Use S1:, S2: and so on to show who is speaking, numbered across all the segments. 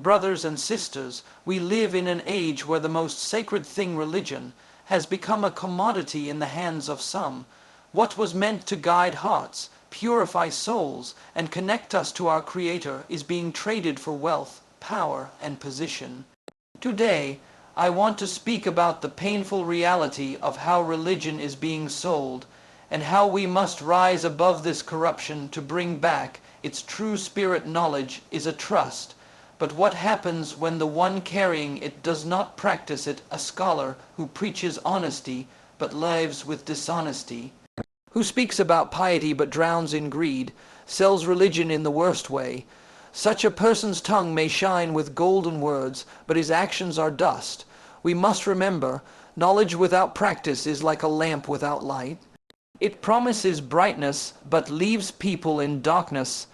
S1: Brothers and sisters, we live in an age where the most sacred thing, religion, has become a commodity in the hands of some. What was meant to guide hearts, purify souls, and connect us to our Creator is being traded for wealth, power, and position. Today, I want to speak about the painful reality of how religion is being sold, and how we must rise above this corruption to bring back its true spirit. Knowledge is a trust, but what happens when the one carrying it does not practice it? A scholar who preaches honesty but lives with dishonesty, who speaks about piety but drowns in greed, sells religion in the worst way. Such a person's tongue may shine with golden words, but his actions are dust. We must remember, knowledge without practice is like a lamp without light. It promises brightness, but leaves people in darkness.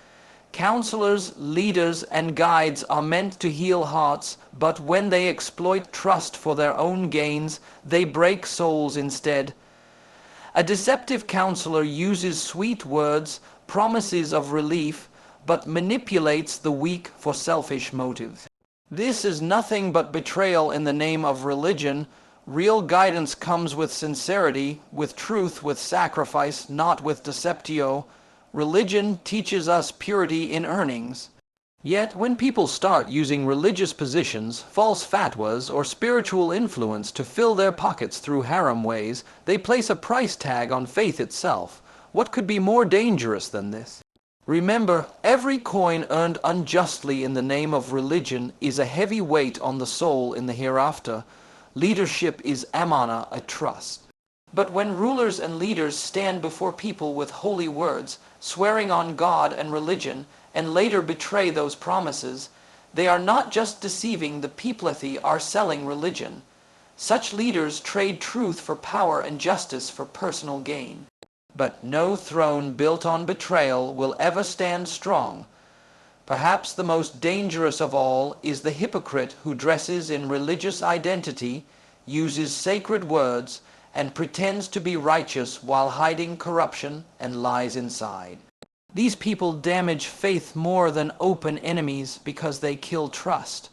S1: Counselors, leaders, and guides are meant to heal hearts, but when they exploit trust for their own gains, they break souls instead. A deceptive counselor uses sweet words, promises of relief, but manipulates the weak for selfish motives. This is nothing but betrayal in the name of religion. Real guidance comes with sincerity, with truth, with sacrifice, not with deceptio. Religion teaches us purity in earnings. Yet when people start using religious positions, false fatwas, or spiritual influence to fill their pockets through haram ways, they place a price tag on faith itself. What could be more dangerous than this? Remember, every coin earned unjustly in the name of religion is a heavy weight on the soul in the hereafter. Leadership is amana, a trust. But when rulers and leaders stand before people with holy words, swearing on God and religion, and later betray those promises, they are not just deceiving the people, they are selling religion. Such leaders trade truth for power and justice for personal gain. But no throne built on betrayal will ever stand strong. Perhaps the most dangerous of all is the hypocrite who dresses in religious identity, uses sacred words, and pretends to be righteous while hiding corruption and lies inside. These people damage faith more than open enemies because they kill trust.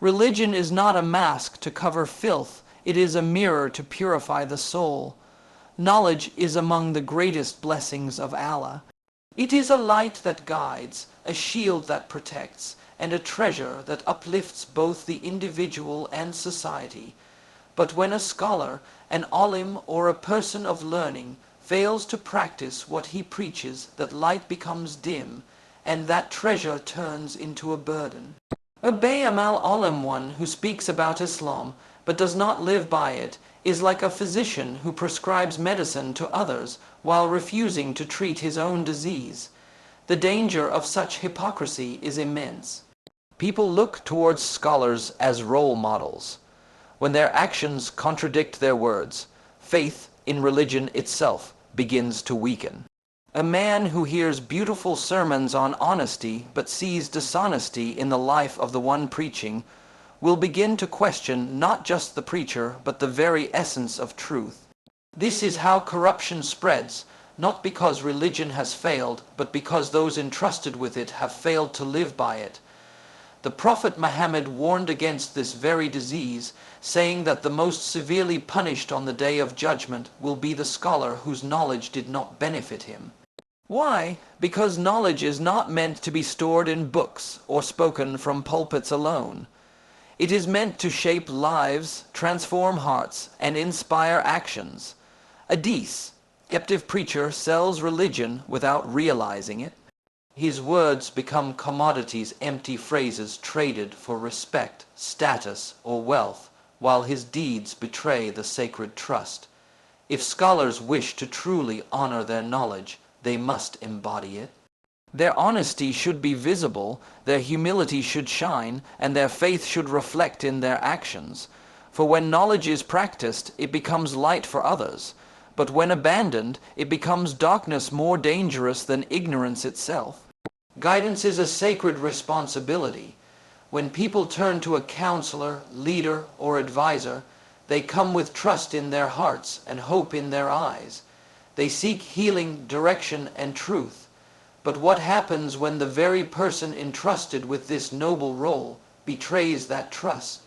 S1: Religion is not a mask to cover filth, it is a mirror to purify the soul. Knowledge is among the greatest blessings of Allah. It is a light that guides, a shield that protects, and a treasure that uplifts both the individual and society. But when a scholar, an alim, or a person of learning fails to practice what he preaches, that light becomes dim, and that treasure turns into a burden. A Bayam al-Alim, one who speaks about Islam but does not live by it, is like a physician who prescribes medicine to others while refusing to treat his own disease. The danger of such hypocrisy is immense. People look towards scholars as role models. When their actions contradict their words, faith in religion itself begins to weaken. A man who hears beautiful sermons on honesty but sees dishonesty in the life of the one preaching will begin to question not just the preacher but the very essence of truth. This is how corruption spreads, not because religion has failed, but because those entrusted with it have failed to live by it. The Prophet Muhammad warned against this very disease, saying that the most severely punished on the Day of Judgment will be the scholar whose knowledge did not benefit him. Why? Because knowledge is not meant to be stored in books or spoken from pulpits alone. It is meant to shape lives, transform hearts, and inspire actions. A deceptive preacher sells religion without realizing it. His words become commodities, empty phrases traded for respect, status, or wealth, while his deeds betray the sacred trust. If scholars wish to truly honor their knowledge, they must embody it. Their honesty should be visible, their humility should shine, and their faith should reflect in their actions. For when knowledge is practiced, it becomes light for others. But when abandoned, it becomes darkness more dangerous than ignorance itself. Guidance is a sacred responsibility. When people turn to a counselor, leader, or advisor, they come with trust in their hearts and hope in their eyes. They seek healing, direction, and truth. But what happens when the very person entrusted with this noble role betrays that trust.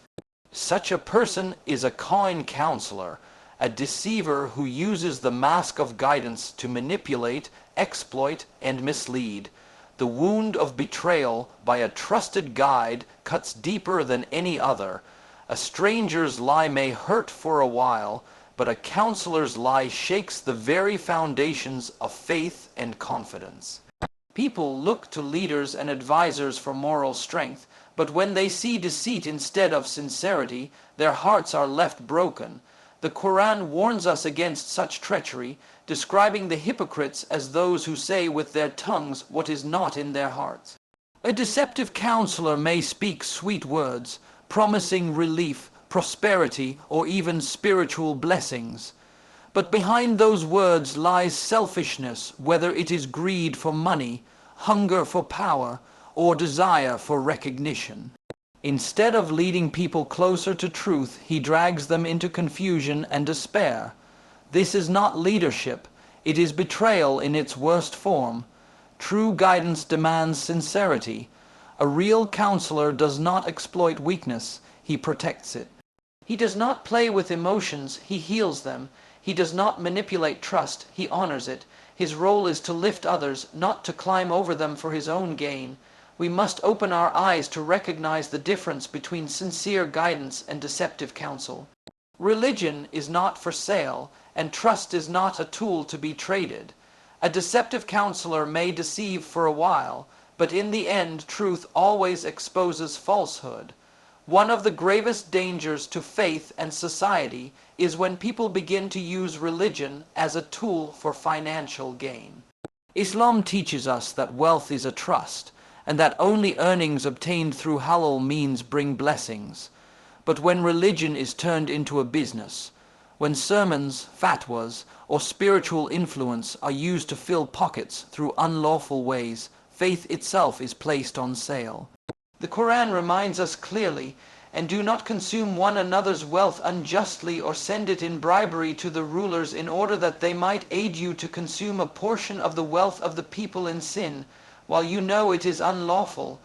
S1: Such a person is a coin counselor, a deceiver who uses the mask of guidance to manipulate, exploit, and mislead. The wound of betrayal by a trusted guide cuts deeper than any other. A stranger's lie may hurt for a while, but a counselor's lie shakes the very foundations of faith and confidence. People look to leaders and advisors for moral strength, but when they see deceit instead of sincerity, their hearts are left broken. The Quran warns us against such treachery, describing the hypocrites as those who say with their tongues what is not in their hearts. A deceptive counselor may speak sweet words, promising relief, prosperity, or even spiritual blessings. But behind those words lies selfishness, whether it is greed for money, hunger for power, or desire for recognition. Instead of leading people closer to truth, he drags them into confusion and despair. This is not leadership, it is betrayal in its worst form. True guidance demands sincerity. A real counselor does not exploit weakness, he protects it. He does not play with emotions, he heals them. He does not manipulate trust, he honors it. His role is to lift others, not to climb over them for his own gain. We must open our eyes to recognize the difference between sincere guidance and deceptive counsel. Religion is not for sale, and trust is not a tool to be traded. A deceptive counselor may deceive for a while, but in the end, truth always exposes falsehood. One of the gravest dangers to faith and society is when people begin to use religion as a tool for financial gain. Islam teaches us that wealth is a trust, and that only earnings obtained through halal means bring blessings. But when religion is turned into a business, when sermons, fatwas, or spiritual influence are used to fill pockets through unlawful ways, faith itself is placed on sale. The Quran reminds us clearly, and do not consume one another's wealth unjustly or send it in bribery to the rulers in order that they might aid you to consume a portion of the wealth of the people in sin, while you know it is unlawful.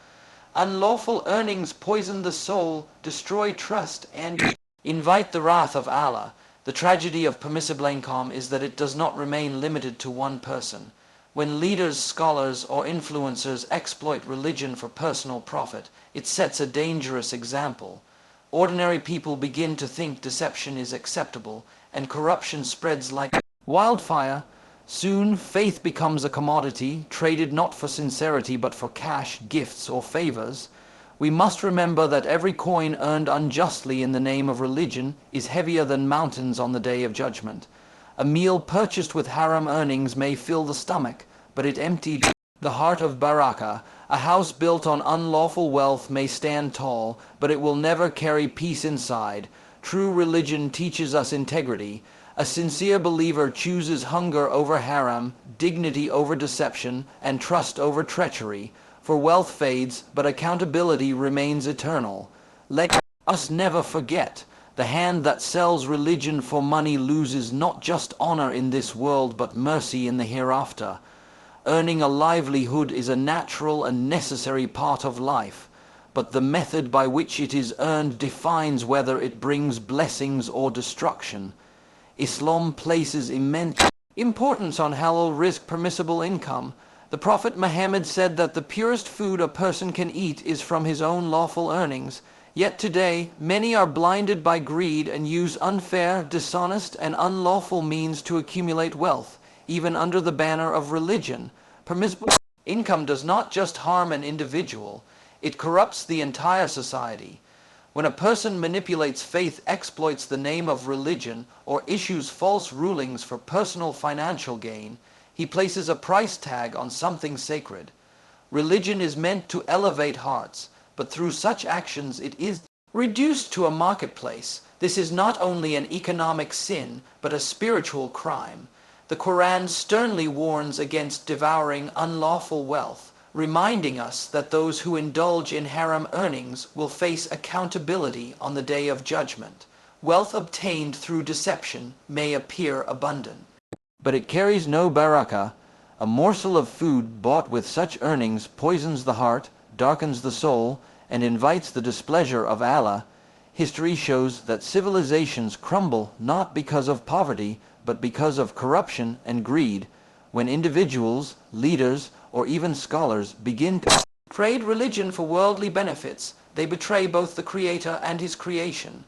S1: Unlawful earnings poison the soul, destroy trust, and invite the wrath of Allah. The tragedy of permissible income is that it does not remain limited to one person. When leaders, scholars, or influencers exploit religion for personal profit, it sets a dangerous example. Ordinary people begin to think deception is acceptable, and corruption spreads like wildfire. Soon, faith becomes a commodity, traded not for sincerity but for cash, gifts, or favors. We must remember that every coin earned unjustly in the name of religion is heavier than mountains on the day of judgment. A meal purchased with haram earnings may fill the stomach, but it emptied the heart of barakah. A house built on unlawful wealth may stand tall, but it will never carry peace inside. True religion teaches us integrity. A sincere believer chooses hunger over haram, dignity over deception, and trust over treachery. For wealth fades, but accountability remains eternal. Let us never forget, the hand that sells religion for money loses not just honor in this world, but mercy in the hereafter. Earning a livelihood is a natural and necessary part of life, but the method by which it is earned defines whether it brings blessings or destruction. Islam places immense importance on halal rizq, permissible income. The Prophet Muhammad said that the purest food a person can eat is from his own lawful earnings. Yet today, many are blinded by greed and use unfair, dishonest, and unlawful means to accumulate wealth, even under the banner of religion. Permissible income does not just harm an individual, it corrupts the entire society. When a person manipulates faith, exploits the name of religion, or issues false rulings for personal financial gain, he places a price tag on something sacred. Religion is meant to elevate hearts, but through such actions it is reduced to a marketplace. This is not only an economic sin, but a spiritual crime. The Quran sternly warns against devouring unlawful wealth, reminding us that those who indulge in haram earnings will face accountability on the day of judgment. Wealth obtained through deception may appear abundant, but it carries no barakah. A morsel of food bought with such earnings poisons the heart, darkens the soul, and invites the displeasure of Allah, history shows that civilizations crumble not because of poverty, but because of corruption and greed, when individuals, leaders, or even scholars begin to trade religion for worldly benefits. They betray both the Creator and His creation.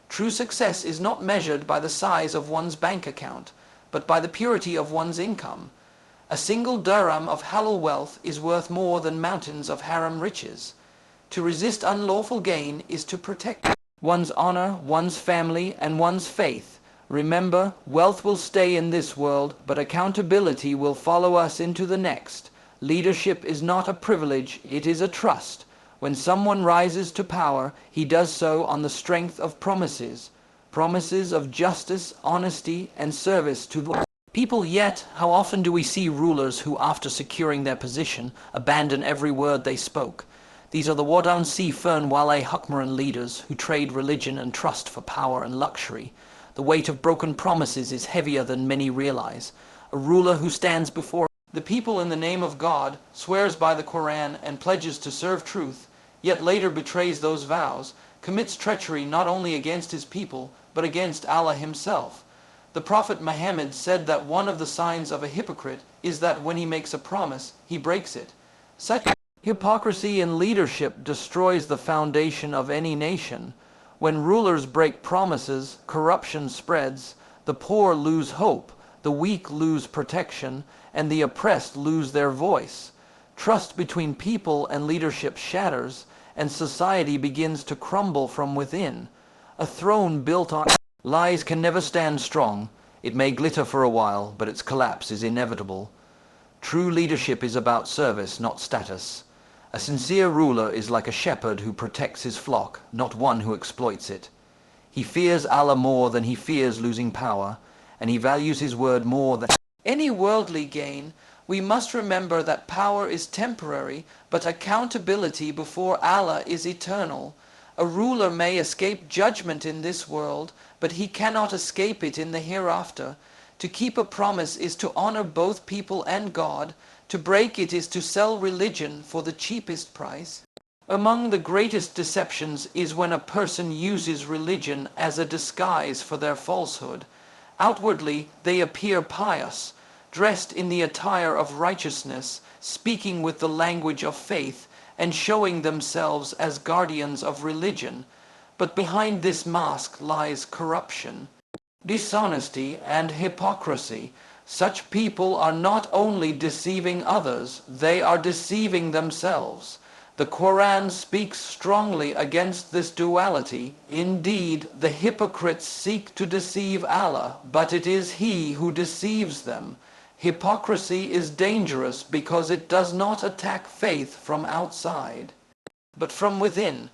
S1: True success is not measured by the size of one's bank account, but by the purity of one's income. A single dirham of halal wealth is worth more than mountains of haram riches. To resist unlawful gain is to protect one's honor, one's family, and one's faith. Remember, wealth will stay in this world, but accountability will follow us into the next. Leadership is not a privilege, it is a trust. When someone rises to power, he does so on the strength of promises of justice, honesty, and service to the people. Yet, how often do we see rulers who, after securing their position, abandon every word they spoke? These are the Wadan Si Fern Wale Hukmaran leaders who trade religion and trust for power and luxury. The weight of broken promises is heavier than many realize. A ruler who stands before the people in the name of God, swears by the Quran and pledges to serve truth, yet later betrays those vows, commits treachery not only against his people, but against Allah Himself. The Prophet Muhammad said that one of the signs of a hypocrite is that when he makes a promise, he breaks it. Such hypocrisy in leadership destroys the foundation of any nation. When rulers break promises, corruption spreads, the poor lose hope, the weak lose protection, and the oppressed lose their voice. Trust between people and leadership shatters, and society begins to crumble from within. A throne built on lies can never stand strong. It may glitter for a while, but its collapse is inevitable. True leadership is about service, not status. A sincere ruler is like a shepherd who protects his flock, not one who exploits it. He fears Allah more than he fears losing power, and he values his word more than any worldly gain. We must remember that power is temporary, but accountability before Allah is eternal. A ruler may escape judgment in this world, but he cannot escape it in the hereafter. To keep a promise is to honor both people and God. To break it is to sell religion for the cheapest price. Among the greatest deceptions is when a person uses religion as a disguise for their falsehood. Outwardly, they appear pious, dressed in the attire of righteousness, speaking with the language of faith, and showing themselves as guardians of religion. But behind this mask lies corruption, dishonesty, and hypocrisy. Such people are not only deceiving others, they are deceiving themselves. The Quran speaks strongly against this duality. Indeed, the hypocrites seek to deceive Allah, but it is He who deceives them. Hypocrisy is dangerous because it does not attack faith from outside, but from within.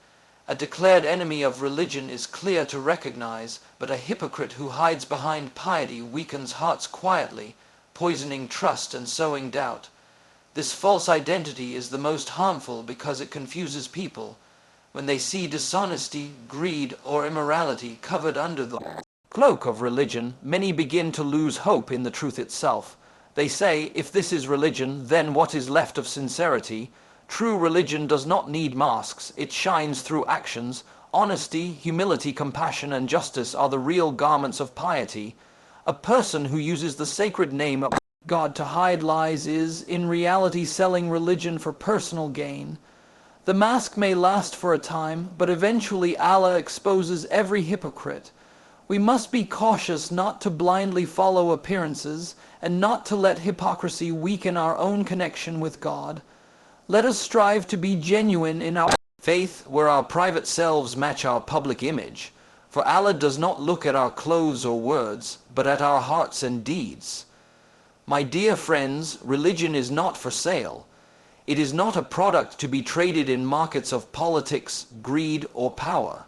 S1: A declared enemy of religion is clear to recognize, but a hypocrite who hides behind piety weakens hearts quietly, poisoning trust and sowing doubt. This false identity is the most harmful because it confuses people. When they see dishonesty, greed, or immorality covered under the cloak of religion, many begin to lose hope in the truth itself. They say, if this is religion, then what is left of sincerity? True religion does not need masks. It shines through actions. Honesty, humility, compassion, and justice are the real garments of piety. A person who uses the sacred name of God to hide lies is, in reality, selling religion for personal gain. The mask may last for a time, but eventually Allah exposes every hypocrite. We must be cautious not to blindly follow appearances, and not to let hypocrisy weaken our own connection with God. Let us strive to be genuine in our faith, where our private selves match our public image. For Allah does not look at our clothes or words, but at our hearts and deeds. My dear friends, religion is not for sale. It is not a product to be traded in markets of politics, greed, or power.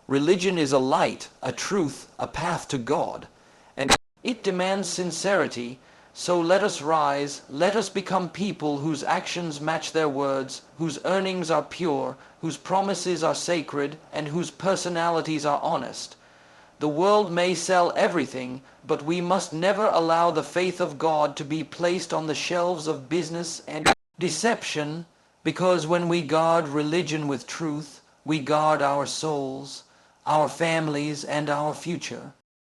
S1: Religion is a light, a truth, a path to God, and it demands sincerity. So let us rise, let us become people whose actions match their words, whose earnings are pure, whose promises are sacred, and whose personalities are honest. The world may sell everything, but we must never allow the faith of God to be placed on the shelves of business and deception. because when we guard religion with truth, we guard our souls, our families, and our future.